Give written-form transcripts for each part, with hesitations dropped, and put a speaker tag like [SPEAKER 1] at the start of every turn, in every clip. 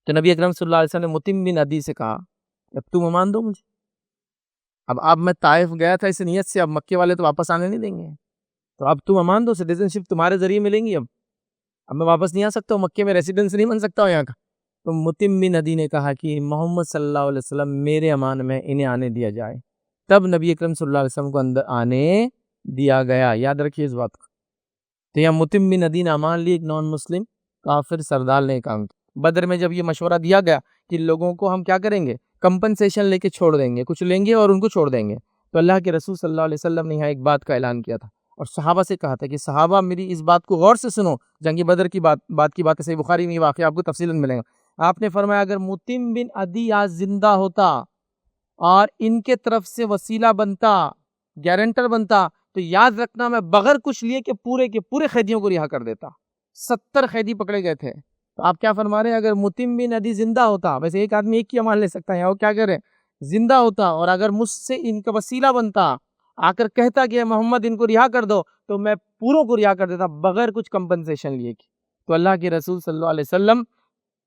[SPEAKER 1] تو نبی اکرم صلی اللہ علیہ وسلم نے متم بن عدی سے کہا اب تم امان دو مجھے، اب میں طائف گیا تھا اس نیت سے، اب مکے والے تو واپس آنے نہیں دیں گے، تو اب تم امان دو، سٹیزن شپ تمہارے ذریعے ملیں گی، اب میں واپس نہیں آ سکتا ہوں، مکے میں ریسیڈنس نہیں بن سکتا ہوں یہاں کا۔ تو متم بن عدی نے کہا کہ محمد صلی اللہ علیہ وسلم میرے امان میں، انہیں آنے دیا جائے۔ تب نبی اکرم صلی اللہ علیہ وسلم کو اندر آنے دیا گیا، یاد رکھیے اس بات کو۔ تو یہاں متم بن عدی نے امان لی، ایک نان مسلم کافر سردار نے کام کیا۔ بدر میں جب یہ مشورہ دیا گیا کہ لوگوں کو ہم کیا کریں گے، کمپنسیشن لے کے چھوڑ دیں گے، کچھ لیں گے اور ان کو چھوڑ دیں گے، تو اللہ کے رسول صلی اللہ علیہ وسلم نے یہاں ایک بات کا اعلان کیا تھا اور صحابہ سے کہا تھا کہ صحابہ میری اس بات کو غور سے سنو، جنگ بدر کی بات ہے، صحیح بخاری میں یہ واقعہ آپ کو تفصیلاً ملے گا۔ آپ نے فرمایا اگر متم بن عدی آج زندہ ہوتا اور ان کے طرف سے وسیلہ بنتا، گارنٹر بنتا، تو یاد رکھنا میں بغیر کچھ لیے کہ پورے کے پورے قیدیوں کو رہا کر دیتا۔ 70 قیدی پکڑے گئے تھے، تو آپ کیا فرما رہے ہیں، اگر متم بن عدی زندہ ہوتا، ویسے ایک آدمی ایک کی امان لے سکتا ہے، وہ کیا کرے، زندہ ہوتا، اور اگر مجھ سے ان کا وسیلہ بنتا، آ کر کہتا کہ محمد ان کو رہا کر دو، تو میں پوروں کو رہا کر دیتا بغیر کچھ کمپنسیشن لیے کی۔ تو اللہ کے رسول صلی اللہ علیہ وسلم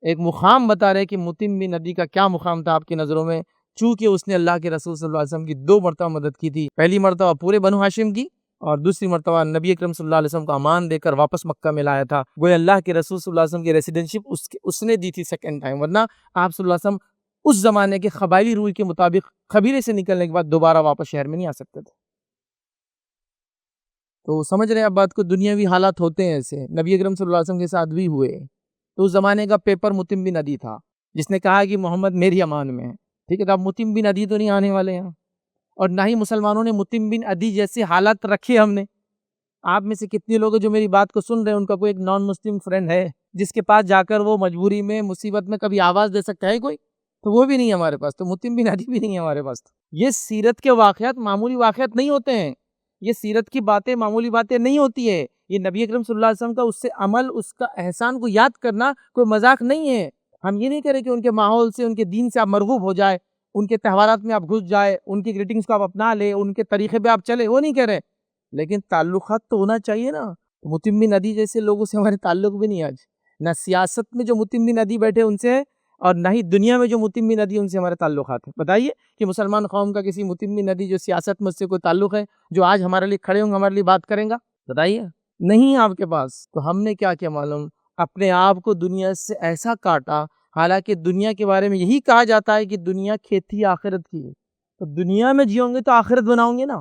[SPEAKER 1] ایک مقام بتا رہے کہ متم بن عدی کا کیا مقام تھا آپ کی نظروں میں، چونکہ اس نے اللہ کے رسول صلی اللہ علیہ وسلم کی 2 مرتبہ مدد کی تھی، پہلی مرتبہ پورے بنو ہاشم کی، اور دوسری مرتبہ نبی اکرم صلی اللہ علیہ وسلم کو امان دے کر واپس مکہ میں لایا تھا۔ گویا اللہ کے رسول صلی اللہ علیہ وسلم کی ریسیڈنشپ اس نے دی تھی سیکنڈ ٹائم، ورنہ آپ صلی اللہ علیہ وسلم اس زمانے کے قبائلی رول کے مطابق قبیلے سے نکلنے کے بعد دوبارہ واپس شہر میں نہیں آ سکتے تھے۔ تو سمجھ رہے ہیں اب بات کو، دنیاوی حالات ہوتے ہیں ایسے، نبی اکرم صلی اللہ علیہ وسلم کے ساتھ بھی ہوئے۔ تو اس زمانے کا پیپر متم بن عدی تھا، جس نے کہا کہ محمد میری امان میں ہے، ٹھیک ہے، تو اب متم بن عدی تو نہیں آنے والے ہیں، اور نہ ہی مسلمانوں نے متم بن عدی جیسے حالات رکھے۔ ہم نے، آپ میں سے کتنے لوگ جو میری بات کو سن رہے ہیں، ان کا کوئی ایک نان مسلم فرینڈ ہے جس کے پاس جا کر وہ مجبوری میں مصیبت میں کبھی آواز دے سکتا ہے کوئی؟ تو وہ بھی نہیں ہے ہمارے پاس، تو متم بن عدی بھی نہیں ہے ہمارے پاس۔ یہ سیرت کے واقعات معمولی واقعات نہیں ہوتے ہیں، یہ سیرت کی باتیں معمولی باتیں نہیں ہوتی ہے، یہ نبی اکرم صلی اللہ علیہ وسلم کا اس سے عمل، اس کا احسان کو یاد کرنا کوئی مذاق نہیں ہے۔ ہم یہ نہیں کریں کہ ان کے ماحول سے، ان کے دین سے آپ مرغوب ہو جائے، ان کے تہوارات میں آپ گھس جائے، ان کی گریٹنگز کو آپ اپنا لے، ان کے طریقے پہ آپ چلے، وہ نہیں کہہ رہے، لیکن تعلقات تو ہونا چاہیے نا۔ متم بن عدی جیسے لوگوں سے ہمارے تعلق بھی نہیں، آج نہ سیاست میں جو متم بن عدی بیٹھے ان سے، اور نہ ہی دنیا میں جو متم بن عدی ان سے ہمارے تعلقات ہیں۔ بتائیے کہ مسلمان قوم کا کسی متم بن عدی جو سیاست میں سے کوئی تعلق ہے، جو آج ہمارے لیے کھڑے ہوں گے، ہمارے لیے بات کریں گا؟ بتائیے، نہیں آپ کے پاس۔ تو ہم نے کیا کیا معلوم، اپنے آپ کو دنیا سے ایسا کاٹا، حالانکہ دنیا کے بارے میں یہی کہا جاتا ہے کہ دنیا کھیتی آخرت کی ہے، تو دنیا میں جیوں گے تو آخرت بناؤں گے نا۔